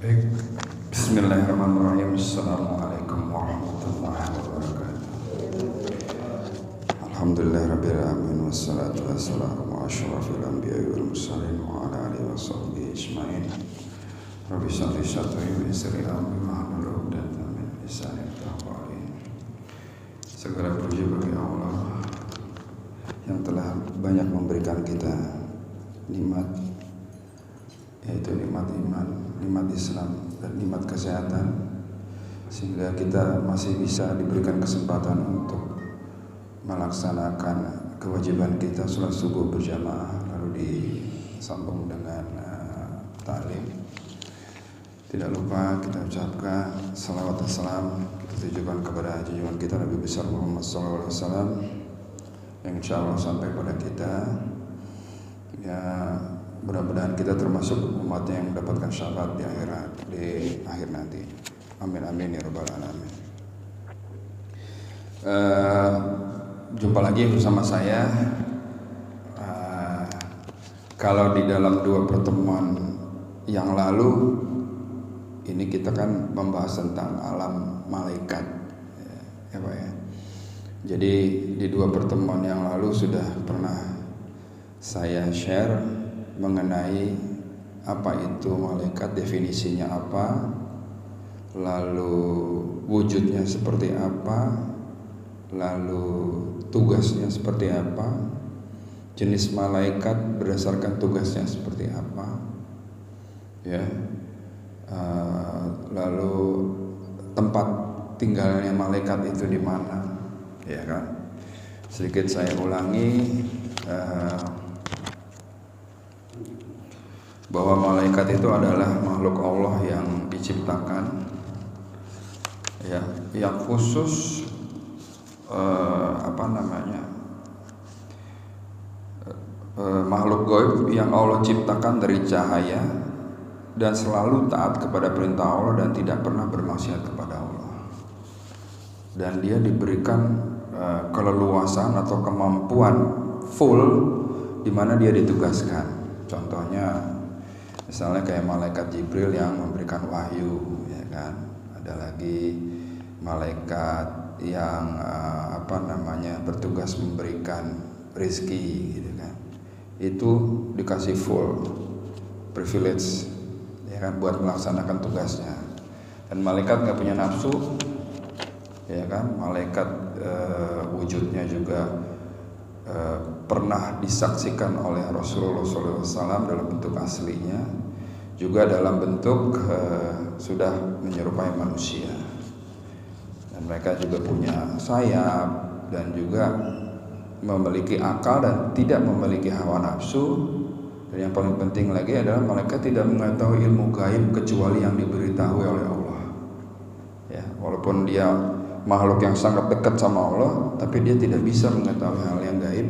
Baik, Bismillahirrahmanirrahim. Assalamualaikum warahmatullahi wabarakatuh. Alhamdulillahirabbil alamin wassalatu wassalamu ala asyrofil anbiya'i wal mursalin wa ala alihi washabbihi ajmain. Rabbi shrah li sadri wa yassir li amri wahlul 'uqdatam min lisani yafqahu qawli. Segala puji bagi Allah yang telah banyak memberikan kita nikmat, yaitu nikmat iman, nikmat Islam, dan nikmat kesehatan, sehingga kita masih bisa diberikan kesempatan untuk melaksanakan kewajiban kita sholat subuh berjamaah, lalu disambung dengan ta'lim. Tidak lupa kita ucapkan salawat dan salam kita tujukan kepada junjungan kita Nabi besar Muhammad SAW, yang insya Allah sampai pada kita. Ya, mudah-mudahan kita termasuk umatnya yang mendapatkan syafaat di akhir nanti. Amin amin ya rabbal alamin. Jumpa lagi bersama saya. Kalau di dalam dua pertemuan yang lalu ini kita kan membahas tentang alam malaikat, ya Pak ya. Jadi di dua pertemuan yang lalu sudah pernah saya share mengenai apa itu malaikat, definisinya apa, lalu wujudnya seperti apa, lalu tugasnya seperti apa, jenis malaikat berdasarkan tugasnya seperti apa, ya, lalu tempat tinggalnya malaikat itu di mana, ya kan? Sedikit saya ulangi. Bahwa malaikat itu adalah makhluk Allah yang diciptakan, ya, yang khusus makhluk gaib yang Allah ciptakan dari cahaya dan selalu taat kepada perintah Allah dan tidak pernah bermaksiat kepada Allah. Dan dia diberikan keleluasan atau kemampuan full di mana dia ditugaskan. Contohnya misalnya kayak malaikat Jibril yang memberikan wahyu, ya kan? Ada lagi malaikat yang bertugas memberikan rezeki, gitu kan? Itu dikasih full privilege, ya kan, buat melaksanakan tugasnya. Dan malaikat nggak punya nafsu, ya kan? Malaikat wujudnya juga pernah disaksikan oleh Rasulullah SAW dalam bentuk aslinya, juga dalam bentuk sudah menyerupai manusia. Dan mereka juga punya sayap dan juga memiliki akal dan tidak memiliki hawa nafsu. Dan yang paling penting lagi adalah malaikat tidak mengetahui ilmu gaib kecuali yang diberitahu oleh Allah. Ya, walaupun dia makhluk yang sangat dekat sama Allah, tapi dia tidak bisa mengetahui hal yang gaib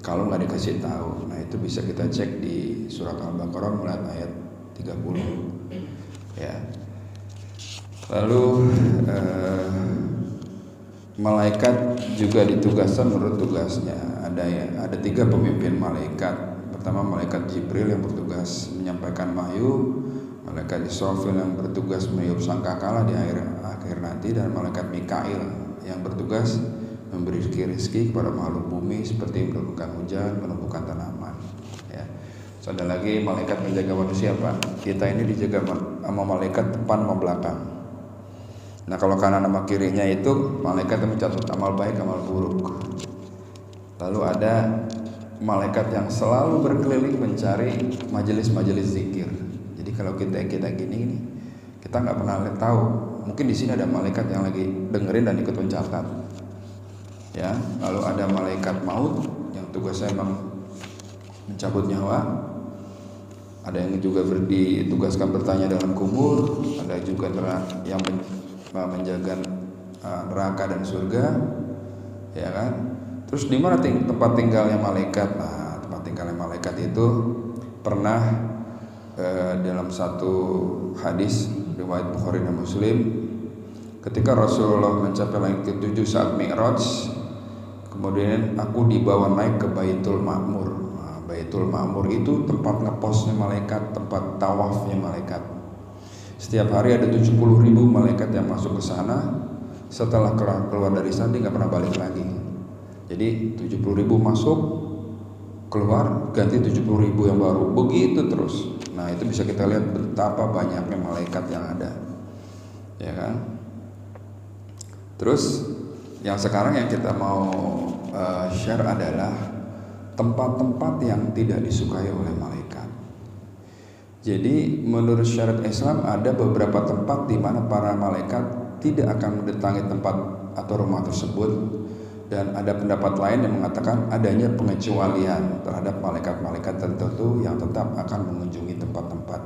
kalau nggak dikasih tahu. Nah, itu bisa kita cek di surat Al-Baqarah mulai ayat 30, ya. Lalu malaikat juga ditugaskan menurut tugasnya. Ada 3 pemimpin malaikat. Pertama malaikat Jibril yang bertugas menyampaikan wahyu, malaikat Israfil yang bertugas meniup sangkakala di akhir nanti, dan malaikat Mikail yang bertugas memberi rezeki kepada makhluk bumi seperti menurunkan hujan, menumbuhkan tanaman, ya. So, ada lagi malaikat menjaga manusia, Pak. Kita ini dijaga sama malaikat depan sama belakang. Nah, kalau kanan sama kirinya itu malaikat yang mencatat amal baik, amal buruk. Lalu ada malaikat yang selalu berkeliling mencari majelis-majelis zikir. Jadi kalau kita gini, kita nggak pernah tahu. Mungkin di sini ada malaikat yang lagi dengerin dan ikut mencatat. Ya, lalu ada malaikat maut yang tugasnya memang mencabut nyawa. Ada yang juga ditugaskan bertanya dalam kubur. Ada juga yang menjaga neraka dan surga, ya kan? Terus di mana tempat tinggalnya malaikat? Nah, tempat tinggalnya malaikat itu pernah dalam satu hadis riwayat Bukhari dan Muslim, ketika Rasulullah mencapai langit ke-7 saat Mi'raj, kemudian aku dibawa naik ke Baitul Ma'mur. Baitul Ma'mur itu tempat ngeposnya malaikat, tempat tawafnya malaikat. Setiap hari ada 70.000 malaikat yang masuk ke sana. Setelah keluar dari sana dia nggak pernah balik lagi. Jadi 70.000 masuk, keluar, ganti 70.000 yang baru, begitu terus. Nah itu bisa kita lihat betapa banyaknya malaikat yang ada, ya kan. Terus yang sekarang yang kita mau share adalah tempat-tempat yang tidak disukai oleh malaikat. Jadi menurut syariat Islam ada beberapa tempat di mana para malaikat tidak akan mendatangi tempat atau rumah tersebut, dan ada pendapat lain yang mengatakan adanya pengecualian terhadap malaikat-malaikat tertentu yang tetap akan mengunjungi tempat-tempat.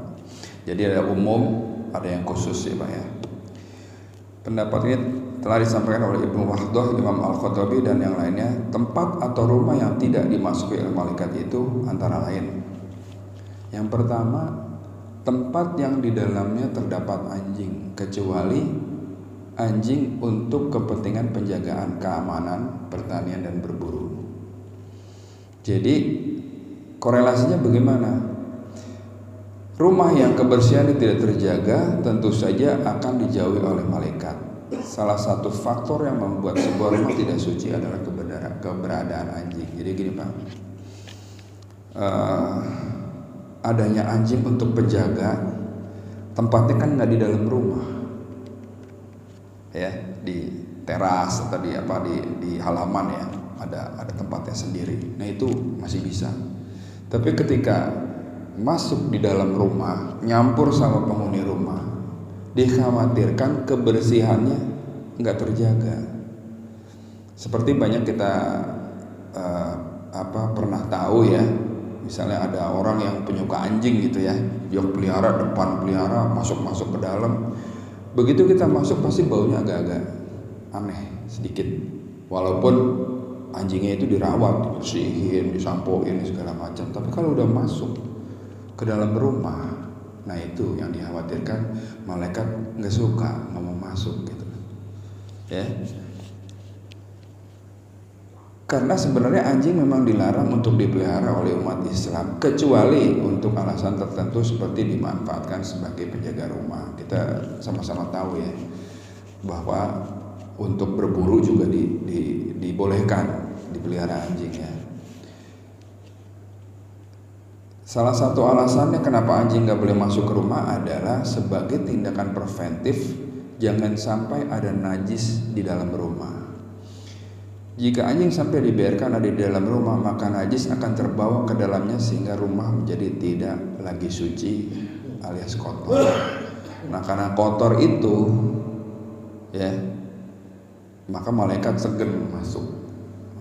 Jadi ada umum, ada yang khusus ya Pak ya. Pendapat ini telah disampaikan oleh Ibnu Wahdah, Imam Al-Khattabi dan yang lainnya. Tempat atau rumah yang tidak dimasuki oleh malaikat itu antara lain: yang pertama, tempat yang di dalamnya terdapat anjing, kecuali anjing untuk kepentingan penjagaan keamanan, pertanian dan berburu. Jadi korelasinya bagaimana? Rumah yang kebersihannya tidak terjaga tentu saja akan dijauhi oleh malaikat. Salah satu faktor yang membuat sebuah rumah tidak suci adalah keberadaan anjing. Jadi gini Pak, adanya anjing untuk penjaga, tempatnya kan nggak di dalam rumah, ya di teras atau di halaman ya, ada tempatnya sendiri. Nah itu masih bisa. Tapi ketika masuk di dalam rumah, nyampur sama penghuni rumah, dikhawatirkan kebersihannya nggak terjaga. Seperti banyak kita pernah tahu ya, misalnya ada orang yang penyuka anjing gitu ya, dia pelihara, depan pelihara, masuk ke dalam. Begitu kita masuk pasti baunya agak-agak aneh sedikit, walaupun anjingnya itu dirawat, dibersihin, disampoin segala macam. Tapi kalau udah masuk ke dalam rumah, nah itu yang dikhawatirkan malaikat nggak suka, nggak mau masuk gitu ya. Karena sebenarnya anjing memang dilarang untuk dipelihara oleh umat Islam, kecuali untuk alasan tertentu seperti dimanfaatkan sebagai penjaga rumah. Kita sama-sama tahu ya bahwa untuk berburu juga dibolehkan dipelihara anjing ya. Salah satu alasannya kenapa anjing nggak boleh masuk ke rumah adalah sebagai tindakan preventif, jangan sampai ada najis di dalam rumah. Jika anjing sampai dibiarkan ada di dalam rumah, maka najis akan terbawa ke dalamnya sehingga rumah menjadi tidak lagi suci alias kotor. Nah karena kotor itu ya, maka malaikat segan masuk.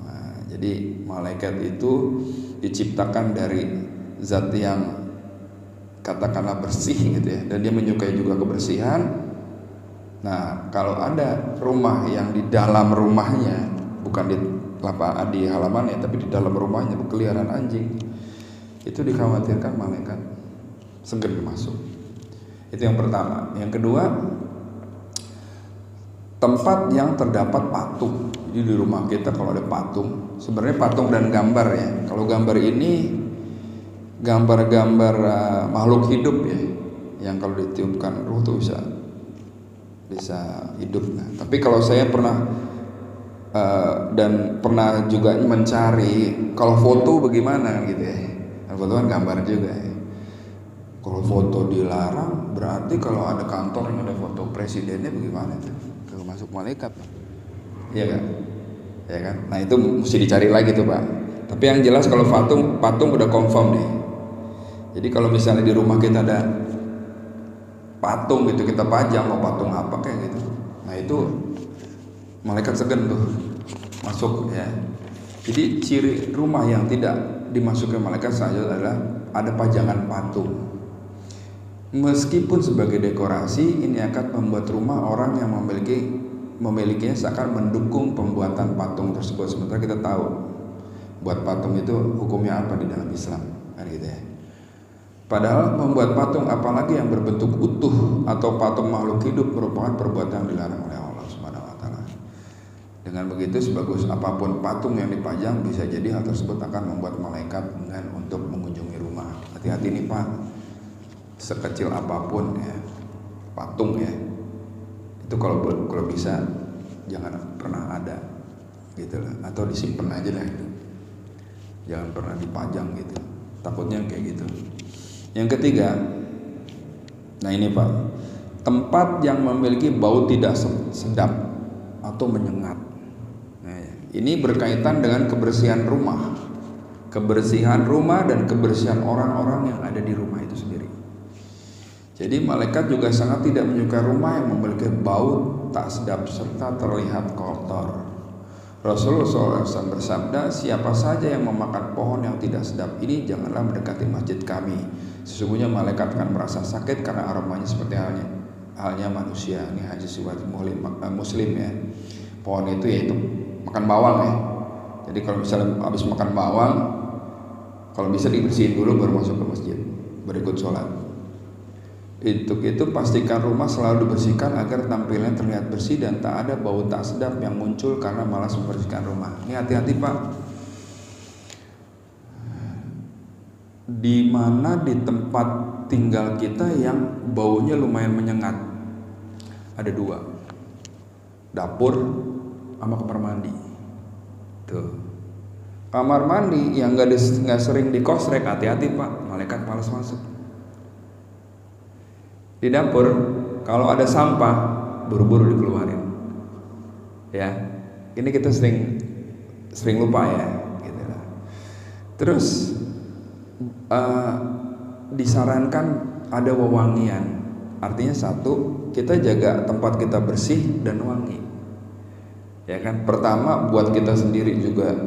Nah, jadi malaikat itu diciptakan dari zat yang katakanlah bersih gitu ya, dan dia menyukai juga kebersihan. Nah kalau ada rumah yang di dalam rumahnya, bukan di halamannya, tapi di dalam rumahnya berkeliaran anjing, itu dikhawatirkan malaikat segan masuk. Itu yang pertama. Yang kedua, tempat yang terdapat patung. Jadi di rumah kita kalau ada patung, sebenarnya patung dan gambar ya. Kalau gambar ini gambar-gambar makhluk hidup ya, yang kalau ditiupkan ruh tuh bisa hidup. Nah, tapi kalau saya pernah dan pernah juga mencari kalau foto bagaimana gitu ya. Foto kan gambar juga ya. Kalau foto dilarang, berarti kalau ada kantor yang ada foto presidennya bagaimana tuh? Kalau masuk malaikat, iya kan? Ya kan? Nah itu mesti dicari lagi tuh Pak. Tapi yang jelas kalau patung udah confirm deh. Jadi kalau misalnya di rumah kita ada patung gitu, kita pajang, mau patung apa kayak gitu, nah itu malaikat segan tuh masuk ya. Jadi ciri rumah yang tidak dimasuki malaikat saja adalah ada pajangan patung. Meskipun sebagai dekorasi, ini akan membuat rumah orang yang memilikinya seakan mendukung pembuatan patung tersebut. Sementara kita tahu buat patung itu hukumnya apa di dalam Islam kan gitu ya. Padahal membuat patung apalagi yang berbentuk utuh atau patung makhluk hidup merupakan perbuatan yang dilarang oleh Allah Subhanahu wa taala. Dengan begitu sebagus apapun patung yang dipajang, bisa jadi hal tersebut akan membuat malaikat enggan untuk mengunjungi rumah. Hati-hati nih Pak, sekecil apapun ya, patung ya, itu kalau bisa jangan pernah ada gitu lah, atau disimpan aja lah gitu. Jangan pernah dipajang gitu, takutnya kayak gitu. Yang ketiga, nah ini Pak, tempat yang memiliki bau tidak sedap atau menyengat. Nah, ini berkaitan dengan kebersihan rumah dan kebersihan orang-orang yang ada di rumah itu sendiri. Jadi malaikat juga sangat tidak menyukai rumah yang memiliki bau tak sedap serta terlihat kotor. Rasulullah SAW bersabda, siapa saja yang memakan pohon yang tidak sedap ini janganlah mendekati masjid kami. Sesungguhnya malaikat akan merasa sakit karena aromanya seperti halnya manusia. Ini hadis riwayat Muslim ya. Pohon itu yaitu makan bawang ya. Jadi kalau misalnya habis makan bawang, kalau bisa dibersihin dulu baru masuk ke masjid, berikut sholat. Itu pastikan rumah selalu dibersihkan agar tampilannya terlihat bersih dan tak ada bau tak sedap yang muncul karena malas membersihkan rumah. Ini hati-hati Pak. Di mana di tempat tinggal kita yang baunya lumayan menyengat? Ada dua, dapur sama kamar mandi. Tuh, kamar mandi yang nggak sering dikosrek, hati-hati Pak, malaikat malas masuk. Di dapur kalau ada sampah buru-buru dikeluarin ya, ini kita sering lupa ya gitu lah. Terus disarankan ada wewangian, artinya satu, kita jaga tempat kita bersih dan wangi ya kan. Pertama buat kita sendiri juga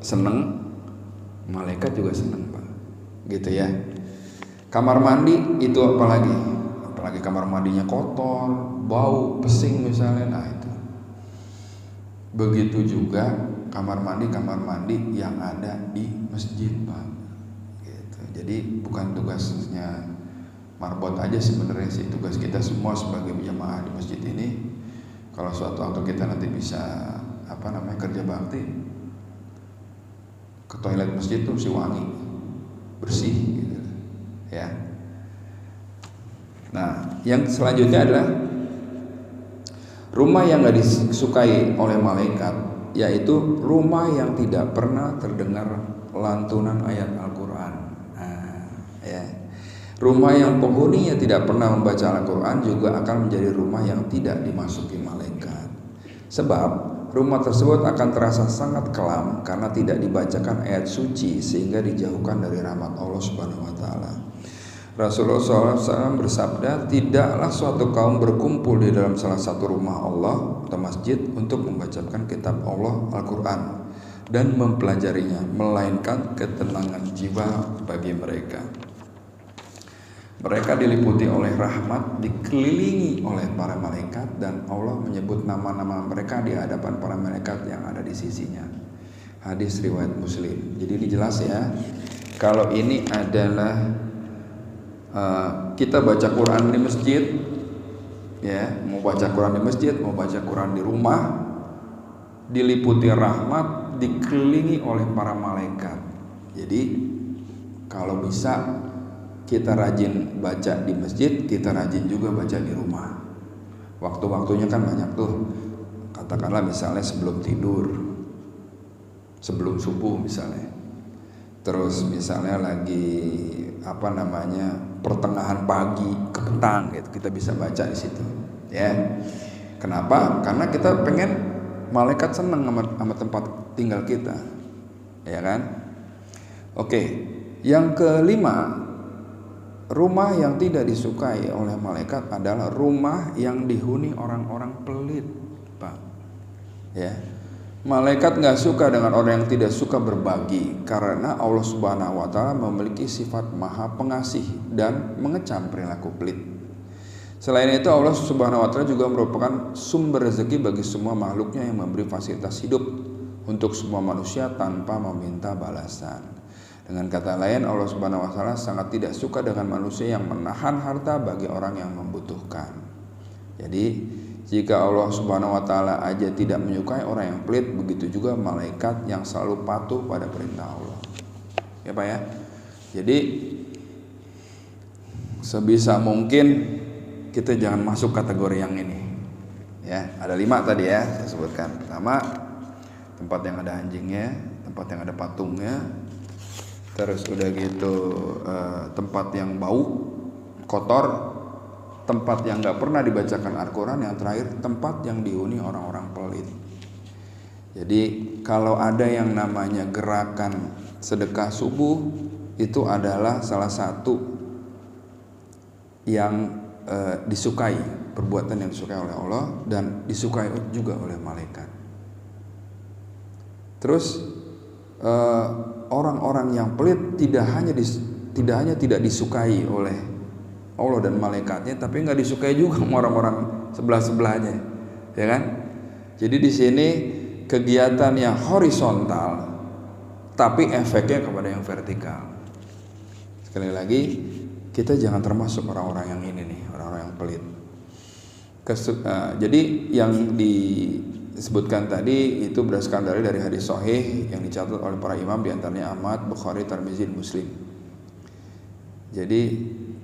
seneng, malaikat juga seneng Pak gitu ya. Kamar mandi itu apalagi kamar mandinya kotor, bau, pesing misalnya, nah itu. Begitu juga kamar mandi yang ada di masjid Pak gitu. Jadi bukan tugasnya marbot aja sebenarnya sih, tugas kita semua sebagai jamaah di masjid ini. Kalau suatu waktu kita nanti bisa kerja bakti, ke toilet masjid tuh mesti wangi, bersih gitu ya. Nah, yang selanjutnya adalah rumah yang gak disukai oleh malaikat, yaitu rumah yang tidak pernah terdengar lantunan ayat Al-Quran. Ya. Rumah yang penghuninya tidak pernah membaca Al-Quran juga akan menjadi rumah yang tidak dimasuki malaikat. Sebab rumah tersebut akan terasa sangat kelam karena tidak dibacakan ayat suci sehingga dijauhkan dari rahmat Allah Subhanahu wa taala. Rasulullah SAW bersabda, tidaklah suatu kaum berkumpul di dalam salah satu rumah Allah atau masjid untuk membacakan kitab Allah Al-Quran dan mempelajarinya, melainkan ketenangan jiwa bagi mereka. Mereka diliputi oleh rahmat, dikelilingi oleh para malaikat, dan Allah menyebut nama-nama mereka di hadapan para malaikat yang ada di sisinya. Hadis riwayat Muslim. Jadi ini jelas ya, kalau ini adalah kita baca Quran di masjid ya, mau baca Quran di masjid, mau baca Quran di rumah, diliputi rahmat, dikelilingi oleh para malaikat. Jadi kalau bisa kita rajin baca di masjid, kita rajin juga baca di rumah. Waktu-waktunya kan banyak tuh, katakanlah misalnya sebelum tidur, sebelum subuh misalnya, terus misalnya lagi pertengahan pagi ke petang gitu, kita bisa baca di situ ya. Kenapa? Karena kita pengen malaikat senang sama tempat tinggal kita ya kan. Oke, yang kelima, rumah yang tidak disukai oleh malaikat adalah rumah yang dihuni orang-orang pelit Pak ya. Malaikat gak suka dengan orang yang tidak suka berbagi, karena Allah Subhanahu wa ta'ala memiliki sifat maha pengasih dan mengecam perilaku pelit. Selain itu, Allah Subhanahu wa ta'ala juga merupakan sumber rezeki bagi semua makhluknya yang memberi fasilitas hidup untuk semua manusia tanpa meminta balasan. Dengan kata lain, Allah Subhanahu wa ta'ala sangat tidak suka dengan manusia yang menahan harta bagi orang yang membutuhkan. Jadi jika Allah Subhanahu wa ta'ala aja tidak menyukai orang yang pelit, begitu juga malaikat yang selalu patuh pada perintah Allah. Ya Pak ya. Jadi sebisa mungkin kita jangan masuk kategori yang ini. Ya, ada 5 tadi ya saya sebutkan. Pertama, tempat yang ada anjingnya, tempat yang ada patungnya, terus udah gitu tempat yang bau, kotor, tempat yang nggak pernah dibacakan Al-Quran, yang terakhir tempat yang dihuni orang-orang pelit. Jadi kalau ada yang namanya gerakan sedekah subuh, itu adalah salah satu yang disukai, perbuatan yang disukai oleh Allah dan disukai juga oleh malaikat. Terus orang-orang yang pelit tidak hanya tidak disukai oleh Allah dan malaikatnya, tapi nggak disukai juga sama orang-orang sebelah-sebelahnya, ya kan? Jadi di sini kegiatan yang horizontal, tapi efeknya kepada yang vertikal. Sekali lagi, kita jangan termasuk orang-orang yang ini nih, orang-orang yang pelit. Jadi yang disebutkan tadi itu berdasarkan dari hadis sahih yang dicatat oleh para imam, diantaranya Ahmad, Bukhari, Tirmizi, Muslim. Jadi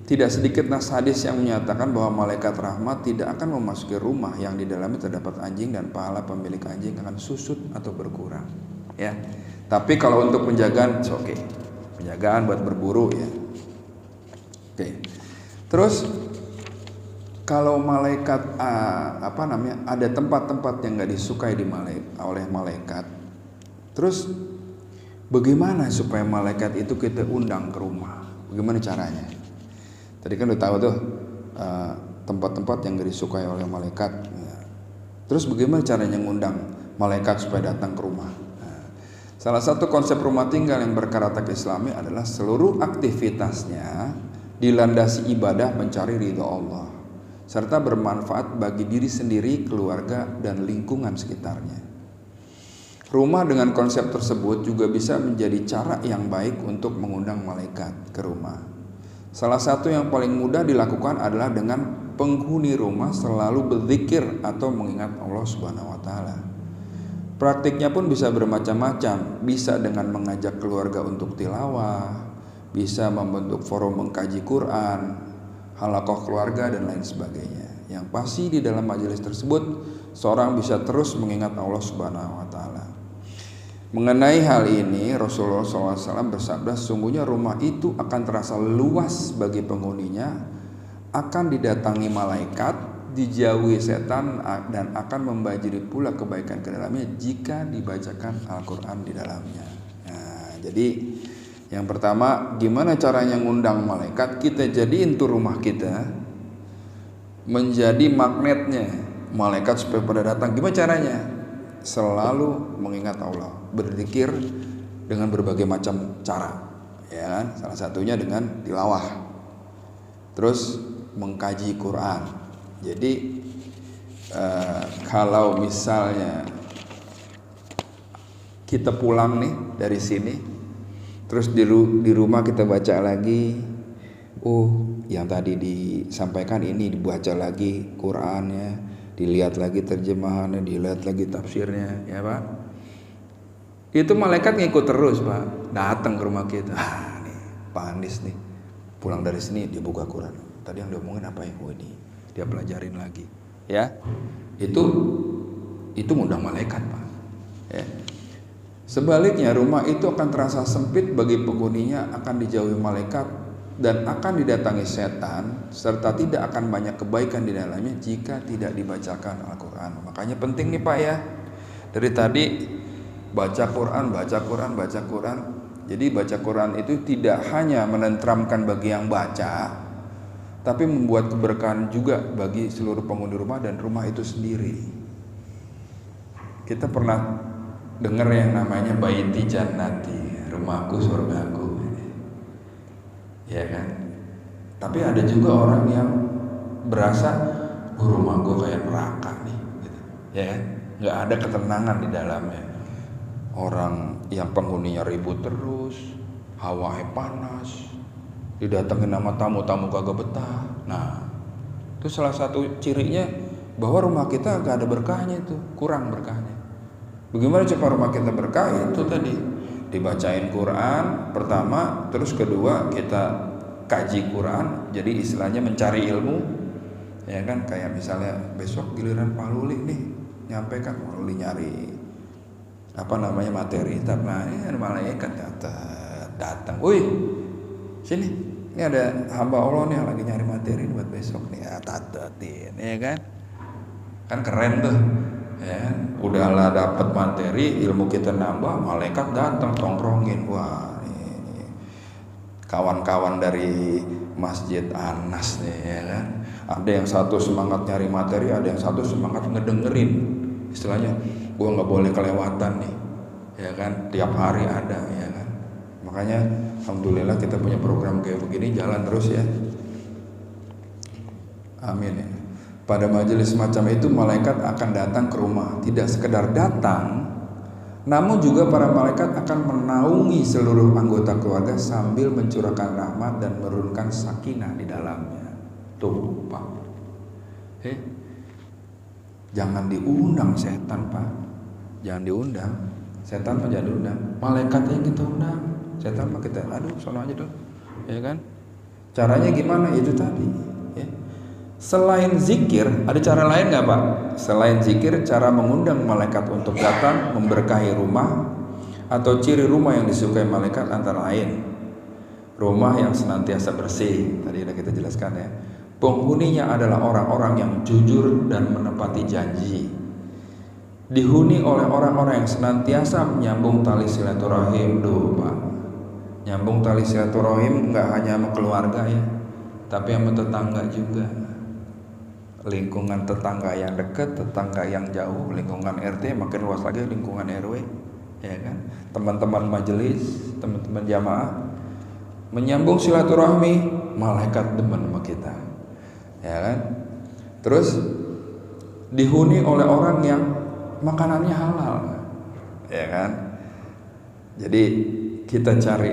tidak sedikit nas hadis yang menyatakan bahwa malaikat rahmat tidak akan memasuki rumah yang di dalamnya terdapat anjing dan pahala pemilik anjing akan susut atau berkurang. Ya, tapi kalau untuk penjagaan, oke. Penjagaan buat berburu ya. Oke. Terus kalau malaikat ada tempat-tempat yang nggak disukai oleh malaikat, terus bagaimana supaya malaikat itu kita undang ke rumah? Bagaimana caranya? Tadi kan udah tahu tuh tempat-tempat yang nggak disukai oleh malaikat. Ya. Terus bagaimana caranya ngundang malaikat supaya datang ke rumah? Salah satu konsep rumah tinggal yang berkarakter Islami adalah seluruh aktivitasnya dilandasi ibadah mencari ridha Allah, serta bermanfaat bagi diri sendiri, keluarga, dan lingkungan sekitarnya. Rumah dengan konsep tersebut juga bisa menjadi cara yang baik untuk mengundang malaikat ke rumah. Salah satu yang paling mudah dilakukan adalah dengan penghuni rumah selalu berzikir atau mengingat Allah Subhanahu wa taala. Praktiknya pun bisa bermacam-macam, bisa dengan mengajak keluarga untuk tilawah, bisa membentuk forum mengkaji Quran, halaqah keluarga dan lain sebagainya. Yang pasti di dalam majelis tersebut seorang bisa terus mengingat Allah Subhanahu wa taala. Mengenai hal ini Rasulullah SAW bersabda, sungguhnya rumah itu akan terasa luas bagi penghuninya, akan didatangi malaikat, dijauhi setan, dan akan membajiri pula kebaikan ke dalamnya jika dibacakan Al-Quran di dalamnya. Nah, jadi yang pertama, gimana caranya ngundang malaikat? Kita jadiin tuh rumah kita menjadi magnetnya malaikat supaya pada datang. Gimana caranya? Selalu mengingat Allah, berzikir dengan berbagai macam cara, ya kan? Salah satunya dengan tilawah, terus mengkaji Quran. Jadi kalau misalnya kita pulang nih dari sini, terus di rumah kita baca lagi, yang tadi disampaikan ini dibaca lagi Qurannya, dilihat lagi terjemahannya, dilihat lagi tafsirnya, ya Pak. Itu malaikat ngikut terus Pak, datang ke rumah kita. Nih Pak Andis nih, pulang dari sini dia buka Quran. Tadi yang diomongin apa ya? Ini dia pelajarin lagi, ya. Itu ngundang malaikat Pak. Ya. Sebaliknya rumah itu akan terasa sempit bagi penghuninya, akan dijauhi malaikat dan akan didatangi setan, serta tidak akan banyak kebaikan di dalamnya jika tidak dibacakan Al-Quran. Makanya penting nih Pak ya, dari tadi baca Quran. Jadi baca Quran itu tidak hanya menenteramkan bagi yang baca, tapi membuat keberkahan juga bagi seluruh penghuni rumah dan rumah itu sendiri. Kita pernah dengar yang namanya baiti jannati, rumahku surgaku, ya kan? Tapi ada juga orang yang berasa rumah gue kayak neraka nih, gitu. Ya kan? Nggak ada ketenangan di dalamnya. Orang yang penghuninya ribut terus, hawanya panas, didatengin sama tamu-tamu kagak betah. Nah, itu salah satu cirinya bahwa rumah kita gak ada berkahnya, itu kurang berkahnya. Bagaimana supaya rumah kita berkah? Itu tadi dibacain Quran pertama, terus kedua kita kaji Quran, jadi istilahnya mencari ilmu, Ya kan, kayak misalnya besok giliran Pak Luli nih nyampaikan, Pak Luli nyari materi, tapi malaikat datang, wih sini, ini ada hamba Allah nih yang lagi nyari materi buat besok nih, tatetin, ya kan keren tuh, ya udahlah dapat materi, ilmu kita nambah, malaikat datang tongkrongin, wah ini kawan-kawan dari Masjid Anas nih, ya kan, ada yang satu semangat nyari materi, ada yang satu semangat ngedengerin, istilahnya gua nggak boleh kelewatan nih, ya kan, tiap hari ada, ya kan. Makanya alhamdulillah kita punya program kayak begini, jalan terus ya. Amin ya. Pada majelis semacam itu malaikat akan datang ke rumah, tidak sekedar datang, namun juga para malaikat akan menaungi seluruh anggota keluarga sambil mencurahkan rahmat dan menurunkan sakinah di dalamnya. Tuh Pak, jangan diundang setan Pak, jangan diundang setan, jangan diundang, malaikat yang kita undang, setan mah kita aduh sono aja dulu, ya kan. Caranya gimana? Itu tadi ya. Selain zikir, ada cara lain nggak Pak? Selain zikir, cara mengundang malaikat untuk datang memberkahi rumah atau ciri rumah yang disukai malaikat antara lain rumah yang senantiasa bersih. Tadi sudah kita jelaskan ya. Penghuninya adalah orang-orang yang jujur dan menepati janji. Dihuni oleh orang-orang yang senantiasa menyambung tali silaturahim. Duh Pak, nyambung tali silaturahim nggak hanya sama keluarga ya, tapi sama tetangga juga. Lingkungan tetangga yang dekat, tetangga yang jauh, lingkungan RT makin luas lagi, lingkungan RW, ya kan, teman-teman majelis, teman-teman jamaah, menyambung silaturahmi, malaikat demen sama kita, ya kan. Terus dihuni oleh orang yang makanannya halal, ya kan. Jadi kita cari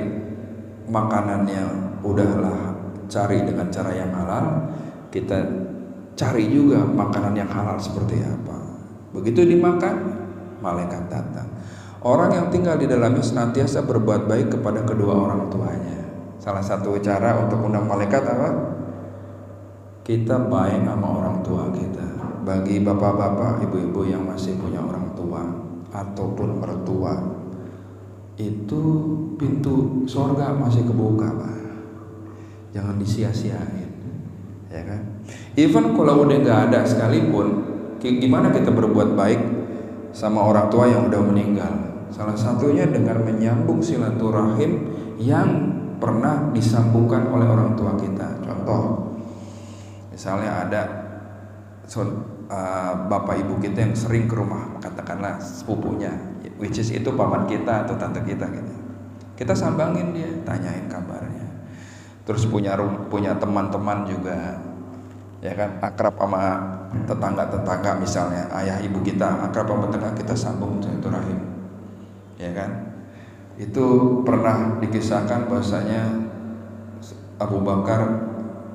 makanannya, udahlah cari dengan cara yang halal, kita cari juga makanan yang halal seperti apa. Begitu dimakan, malaikat datang. Orang yang tinggal di dalamnya senantiasa berbuat baik kepada kedua orang tuanya. Salah satu cara untuk undang malaikat apa? Kita baik sama orang tua kita. Bagi bapak-bapak, ibu-ibu yang masih punya orang tua ataupun mertua, itu pintu surga masih kebuka Pak. Jangan disia-siain, ya kan. Even kalau udah nggak ada sekalipun, gimana kita berbuat baik sama orang tua yang udah meninggal? Salah satunya dengan menyambung silaturahim yang pernah disambungkan oleh orang tua kita. Contoh, misalnya ada bapak ibu kita yang sering ke rumah, katakanlah sepupunya, which is itu paman kita atau tante kita gitu. Kita sambangin dia, tanyain kabarnya. Terus punya teman-teman juga, ya kan, akrab sama tetangga-tetangga, misalnya ayah ibu kita akrab sama tetangga, kita sambung silaturahim, ya kan. Itu pernah dikisahkan bahwasanya Abu Bakar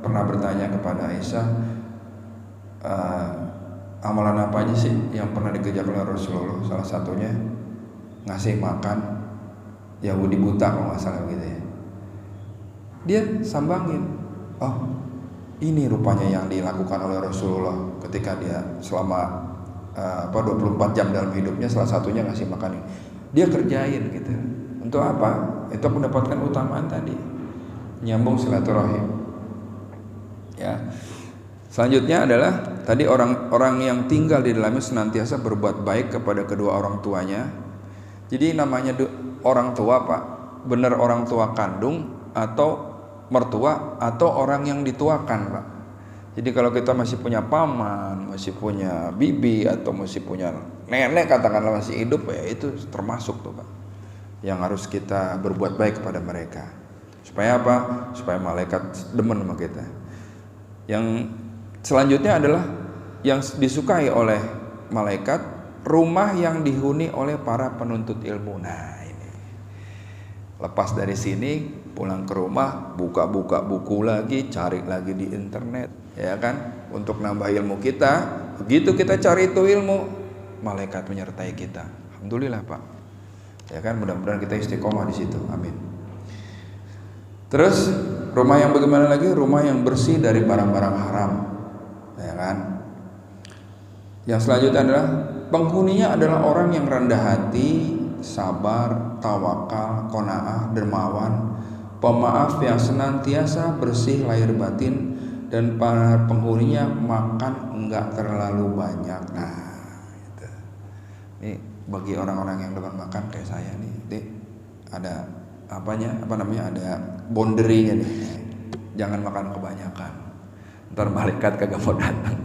pernah bertanya kepada Aisyah, amalan apa aja sih yang pernah dikerjakan oleh Rasulullah? Salah satunya ngasih makan Yahudi buta kalau nggak salah gitu ya. Dia sambangin, oh ini rupanya yang dilakukan oleh Rasulullah ketika dia selama 24 jam dalam hidupnya, salah satunya ngasih makan. Dia kerjain gitu. Untuk apa? Itu mendapatkan utamaan tadi, nyambung silaturahim. Ya. Selanjutnya adalah tadi orang-orang yang tinggal di dalamnya senantiasa berbuat baik kepada kedua orang tuanya. Jadi namanya orang tua Pak, benar orang tua kandung atau mertua atau orang yang dituakan Pak. Jadi kalau kita masih punya paman, masih punya bibi atau masih punya nenek katakanlah masih hidup, ya itu termasuk tuh Pak, yang harus kita berbuat baik kepada mereka. Supaya apa? Supaya malaikat demen sama kita. Yang selanjutnya adalah yang disukai oleh malaikat, rumah yang dihuni oleh para penuntut ilmu. Nah ini, lepas dari sini pulang ke rumah, buka-buka buku lagi, cari lagi di internet, ya kan, untuk nambah ilmu kita. Begitu kita cari itu ilmu, malaikat menyertai kita. Alhamdulillah Pak, ya kan, mudah-mudahan kita istiqomah di situ, amin. Terus rumah yang bagaimana lagi? Rumah yang bersih dari barang-barang haram. ya kan? Yang selanjutnya adalah penghuninya adalah orang yang rendah hati, sabar, tawakal, qanaah, dermawan, pemaaf yang senantiasa bersih lahir batin, dan para penghuninya makan enggak terlalu banyak. Nah, gitu. Ini bagi orang-orang yang demen makan kayak saya nih, ada ada boundary-nya nih. Jangan makan kebanyakan. Ntar malaikat kagak mau datang.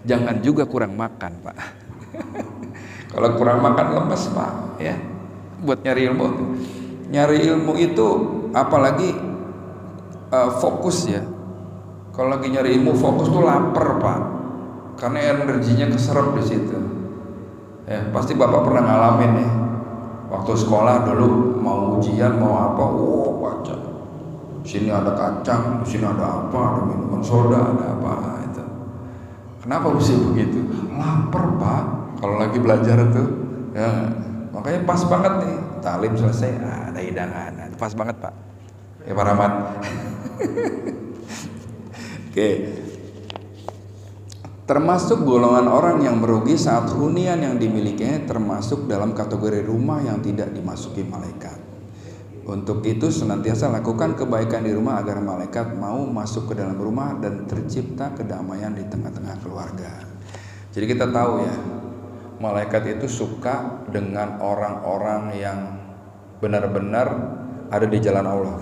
Jangan juga kurang makan, Pak. Kalau kurang makan lemes, Pak, ya. Buat nyari ilmu. Nyari ilmu itu apalagi fokus ya. Kalau lagi nyari ilmu fokus tuh lapar, Pak. Karena energinya keserap di situ. Ya, pasti Bapak pernah ngalamin ya. Waktu sekolah dulu mau ujian mau apa, baca. Sini ada kacang, sini ada apa, ada minuman soda, ada apa itu. Kenapa mesti begitu? Lapar, Pak. Kalau lagi belajar tuh, ya. Makanya pas banget nih. Talim selesai, ada hidangan. Pas banget, Pak. Ya Pak Rahmat. Oke. Termasuk golongan orang yang merugi saat hunian yang dimilikinya termasuk dalam kategori rumah yang tidak dimasuki malaikat. Untuk itu senantiasa lakukan kebaikan di rumah agar malaikat mau masuk ke dalam rumah dan tercipta kedamaian di tengah-tengah keluarga. Jadi kita tahu ya, malaikat itu suka dengan orang-orang yang benar-benar ada di jalan Allah.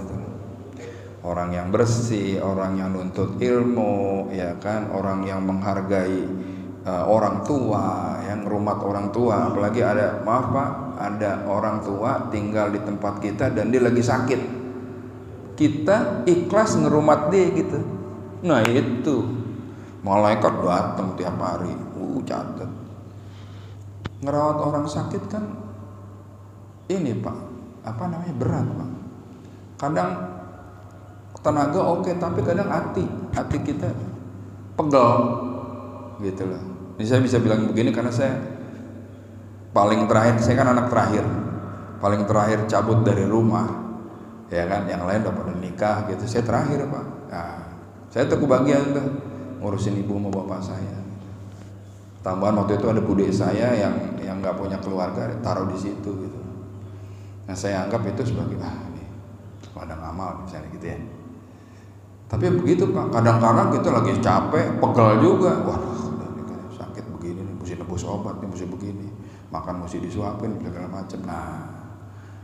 Orang yang bersih, orang yang nuntut ilmu, ya kan, orang yang menghargai orang tua, yang ngrumat orang tua. Apalagi ada, maaf Pak, ada orang tua tinggal di tempat kita dan dia lagi sakit, kita ikhlas ngerumat dia gitu. Nah itu malaikat datang tiap hari. Catat, ngerawat orang sakit kan ini Pak, berat Pak. Kadang tenaga oke, tapi kadang hati kita pegel gitu loh. Ini saya bisa bilang begini karena saya paling terakhir, saya kan anak terakhir, paling terakhir cabut dari rumah, ya kan, yang lain udah pada nikah gitu, saya terakhir Pak. Nah, saya tuh kebagian tuh ngurusin ibu sama bapak saya. Tambahan waktu itu ada bude saya yang nggak punya keluarga, taruh di situ gitu. Nah saya anggap itu sebagai ini ladang amal misalnya gitu ya. Tapi begitu Pak, kadang-kadang kita lagi capek, pegel juga, waduh sakit begini nih, mesti nebus obat nih, mesti begini, makan mesti disuapin segala macam. Nah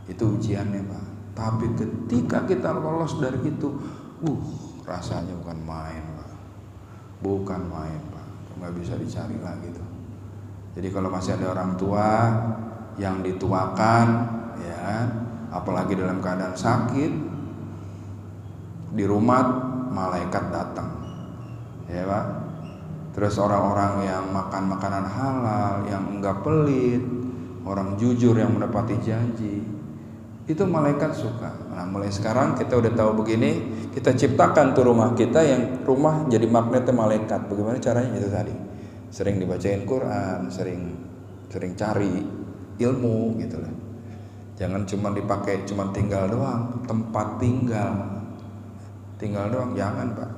itu ujiannya Pak. Tapi ketika kita lolos dari itu, rasanya bukan main Pak, bukan main Pak, nggak bisa dicari lagi tuh. Jadi kalau masih ada orang tua yang dituakan, ya, apalagi dalam keadaan sakit, di rumah malaikat datang, ya Pak. Terus orang-orang yang makan makanan halal, yang enggak pelit, orang jujur yang menepati janji, itu malaikat suka. Nah mulai sekarang kita udah tahu begini, kita ciptakan tuh rumah kita yang rumah jadi magnetnya malaikat. Bagaimana caranya? Itu tadi, sering dibacain Quran, sering cari ilmu gitu lah. Jangan cuma dipakai cuma tinggal doang, tempat tinggal doang, jangan Pak,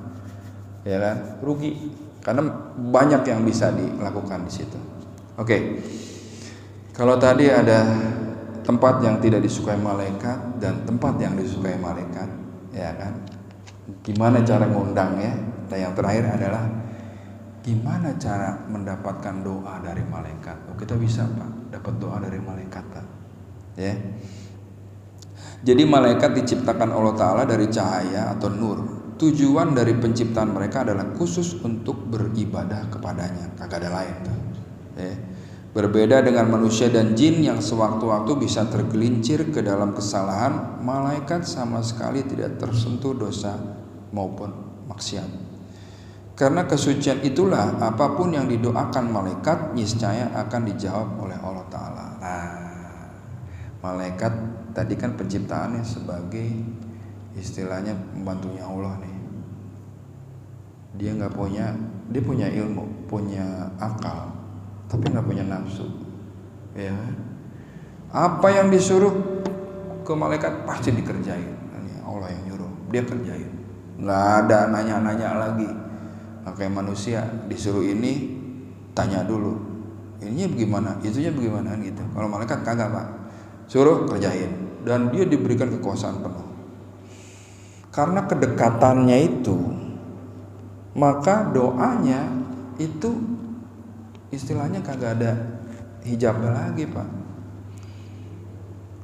ya kan, rugi. Karena banyak yang bisa dilakukan di situ. Oke. Kalau tadi ada tempat yang tidak disukai malaikat dan tempat yang disukai malaikat, ya kan? Gimana cara ngundangnya? Dan yang terakhir adalah gimana cara mendapatkan doa dari malaikat? Kita bisa Pak, dapat doa dari malaikat Pak. Ya. Jadi malaikat diciptakan Allah Ta'ala dari cahaya atau nur. Tujuan dari penciptaan mereka adalah khusus untuk beribadah kepadanya, kagak ada lain tuh. Ya. Berbeda dengan manusia dan jin yang sewaktu-waktu bisa tergelincir ke dalam kesalahan, malaikat sama sekali tidak tersentuh dosa maupun maksiat. Karena kesucian itulah apapun yang didoakan malaikat niscaya akan dijawab oleh Allah Ta'ala. Nah, malaikat tadi kan penciptaannya sebagai istilahnya pembantunya Allah nih. Dia punya ilmu, punya akal, tapi nggak punya nafsu, ya. Apa yang disuruh ke malaikat pasti dikerjain. Ini Allah yang nyuruh, dia kerjain. Nggak ada nanya-nanya lagi, Kayak manusia disuruh ini tanya dulu, ininya bagaimana, itunya bagaimana gitu. Kalau malaikat kagak Pak, suruh kerjain, dan dia diberikan kekuasaan penuh. Karena kedekatannya itu, maka doanya itu istilahnya kagak ada hijabnya lagi Pak.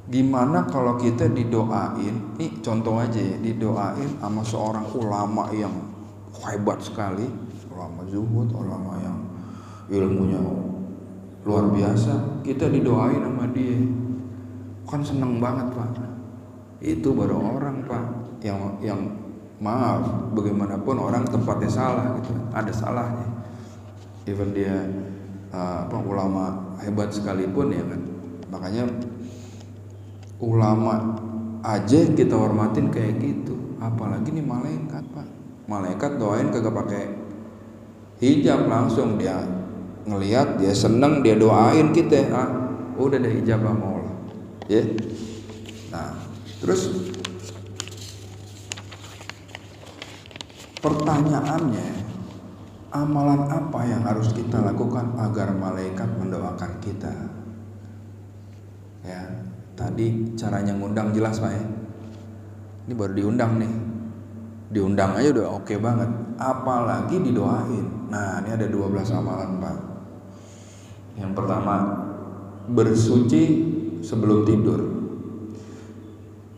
Gimana kalau kita didoain, nih contoh aja ya, didoain sama seorang ulama yang hebat sekali, ulama zuhud, ulama yang ilmunya luar biasa, kita didoain sama dia, kan seneng banget Pak. Itu baru orang Pak yang maaf, bagaimanapun orang tempatnya salah gitu, ada salahnya. Even dia ulama hebat sekalipun ya kan. Makanya ulama aja kita hormatin kayak gitu, apalagi nih malaikat Pak. Malaikat doain kagak pakai hijab, langsung dia ngelihat, dia seneng, dia doain kita, udah ada hijab sama Allah ya. Nah terus pertanyaannya, amalan apa yang harus kita lakukan agar malaikat mendoakan kita ya? Tadi caranya ngundang jelas Pak ya. Ini baru diundang nih. Diundang aja udah oke banget. Apalagi didoain. Nah ini ada 12 amalan Pak. Yang pertama, bersuci sebelum tidur.